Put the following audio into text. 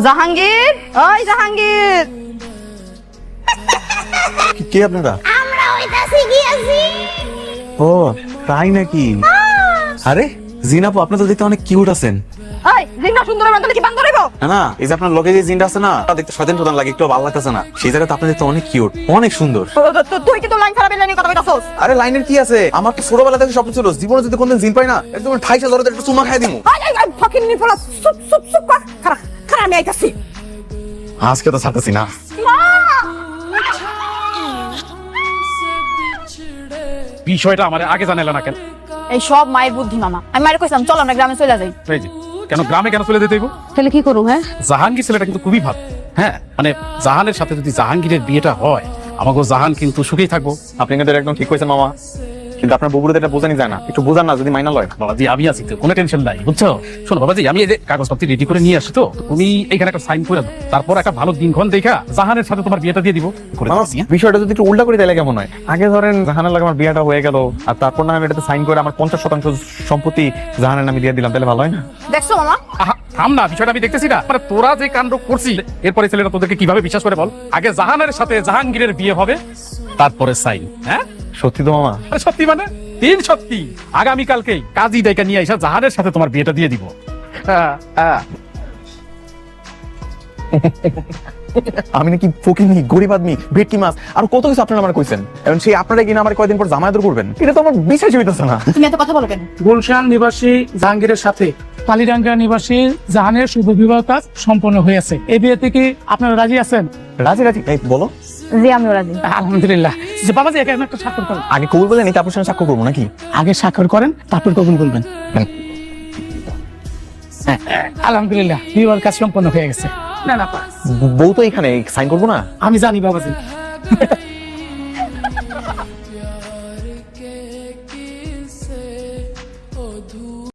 জাহাঙ্গীর, ওই জাহাঙ্গীর। কে আপনারা? আমরা হইতাছি গিয়াছি। ও তাই নাকি? আরে জিনাপু, আপনি তো দেখতে অনেক কিউট আছেন। ওই জিন্না সুন্দর বান্দলে কি বান্দর হইবো? না, এই যে আপনার লগে যে জিনটা আছে না, তা দেখতে শয়তান প্রধান লাগে, একটু ভালো লাগতেছে না। সেই জায়গাতে আপনি দেখতে অনেক কিউট, অনেক সুন্দর। তুই কি তো লাইন খারাপ লাইনে কথা কইতাছস? আরে লাইনের কি আছে, আমার তো ছোটবেলা থেকে স্বপ্ন ছিল জীবনে যদি কোনদিন জিন পাই না, একদম ঠাইসা ধরে একটু চুমা খাই দিমু। এই ফাকিং নিফলা, চুপ চুপ চুপ কর। খারাপ খারাপ, আমি আইতাছি। আজকে তো ছাড়তেছি না। বিষয়টা আমার আগে জানাইলা না কেন? এই সব মায়ের বুদ্ধি মামা। আমি মায়ের কইছিলাম চল আমরা গ্রামে চলে যাই। এই যে, কেন গ্রামে কেন চলে যেতে হইব? তাহলে কি করুম? হ্যাঁ, জাহাঙ্গীর ছেলেটা কিন্তু খুবই ভালো। হ্যাঁ, মানে জাহানের সাথে যদি জাহাঙ্গীরের বিয়েটা হয়, আমাকে জাহান কিন্তু সুখেই থাকবো। আপনি কিন্তু একদম ঠিক কইছেন মামা, কিন্তু আপনার বগুড়াতে এটা বোঝানি যায় না, একটু বোঝান না যদি মাইনা লয়। বাবাজি আমি আছি তো, কোনো টেনশন নাই, বুঝছো? শোনো বাবাজি, আমি এই যে কাগজপত্র রেডি করে নিয়ে আসি, তো তুমি এখানে একটা সাইন করে দাও, তারপর একটা ভালো দিনক্ষণ দেখা জাহানের সাথে তোমার বিয়েটা দিয়ে দিব। করে মামা, দিচ্ছি, হ্যাঁ? বিষয়টা যদি একটু উল্টা করে তাহলে কেমন হয়? আগে ধরেন জাহানের লাগে আমার বিয়েটা হয়ে গেল, আর তারপর না আমি এটাতে সাইন করে আমার 50% সম্পত্তি জাহানের নামে দিয়ে দিলাম, তাহলে ভালো হয় না? দেখছো মামা? আহা, থাম না, বিষয়টা আমি দেখতেছি না। মানে তোরা যে কাণ্ড করছিস, এরপরে ছেলেরা তোদেরকে কিভাবে বিশ্বাস করে বল? আগে জাহানের সাথে জাহাঙ্গীরের বিয়ে হবে, তারপরে সাইন। হ্যাঁ সত্যি তো মামা? আরে সত্যি মানে তিন সত্যি। আগামীকালকেই কাজী ডাইকা নিয়ে আইসা জাহানের সাথে তোমার বিয়েটা দিয়ে দিব। আমি নাকি ফকিনি, গরিব আদমি, ভেটকি মাছ, আর কত কিছু আপনারা আমার কইছেন। এখন সেই আপনারা কিনা আমার কয়দিন পর জামায়াত করবেন, এটা তো আমার বিশ্বাসই হইতেছে না। তুমি এত কথা বলো কেন? গুলশান নিবাসী জাহাঙ্গীরের সাথে কালিরাঙ্গা নিবাসী জাহানের শুভ বিবাহ কাজ সম্পন্ন হয়েছে। এই বিয়ে থেকে আপনারা রাজি আছেন? রাজি রাজি, এই বলো। জি আমিও রাজি। আলহামদুলিল্লাহ। যে বাবাজি এখানে একটা স্বাক্ষর করেন। আগে কবুল বলেন, তারপর সঙ্গে সাক্ষ্য করবো নাকি? আগে স্বাক্ষর করেন, তারপর কবুল বলবেন। হ্যাঁ, আলহামদুলিল্লাহ, বিবাহের কাজ সম্পন্ন হয়ে গেছে। না না, বউ তো এখানে, সাইন করবো না? আমি জানি বাবাজি।